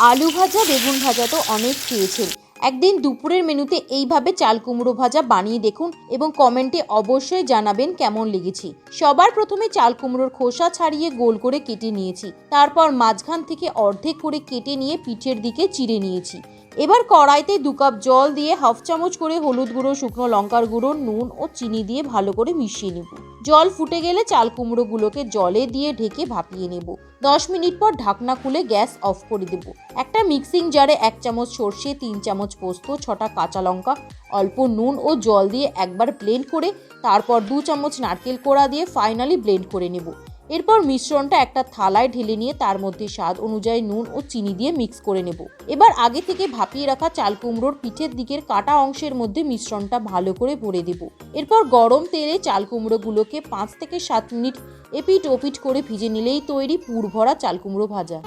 আলু ভাজা বেগুন ভাজা তো অনেক খেয়েছেন। একদিন দুপুরের মেনুতে এইভাবে চাল কুমড়ো ভাজা বানিয়ে দেখুন এবং কমেন্টে অবশ্যই জানাবেন কেমন লেগেছে। সবার প্রথমে চাল কুমড়োর খোসা ছাড়িয়ে গোল করে কেটে নিয়েছি, তারপর মাঝখান থেকে অর্ধেক করে কেটে নিয়ে পিঠের দিকে চিড়ে নিয়েছি। এবার কড়াইতে 2 কাপ জল দিয়ে হাফ চামচ করে হলুদ গুঁড়ো, শুকনো লঙ্কার গুঁড়ো, নুন ও চিনি দিয়ে ভালো করে মিশিয়ে নেব। জল ফুটে গেলে চাল কুমড়োগুলোকে জলে দিয়ে ঢেকে ভাপিয়ে নেব। 10 মিনিট পর ঢাকনা খুলে গ্যাস অফ করে দেব। একটা মিক্সিং জারে 1 চামচ সর্ষে, 3 চামচ পোস্ত, 6টা কাঁচা লঙ্কা, অল্প নুন ও জল দিয়ে একবার ব্লেন্ড করে তারপর 2 চামচ নারকেল কোড়া দিয়ে ফাইনালি ব্লেন্ড করে নেব। এরপর মিশ্রণটা একটা থালায় ঢেলে নিয়ে তার মধ্যে স্বাদ অনুযায়ী নুন ও চিনি দিয়ে মিক্স করে নেব। এবার আগে থেকে ভাপিয়ে রাখা চাল কুমড়োর পিঠের দিকের কাটা অংশের মধ্যে মিশ্রণটা ভালো করে ভরে দেব। এরপর গরম তেলে চাল কুমড়োগুলোকে 5 থেকে 7 মিনিট এপিট ওপিট করে ভেজে নিলেই তৈরি পুর ভরা চাল কুমড়ো ভাজা।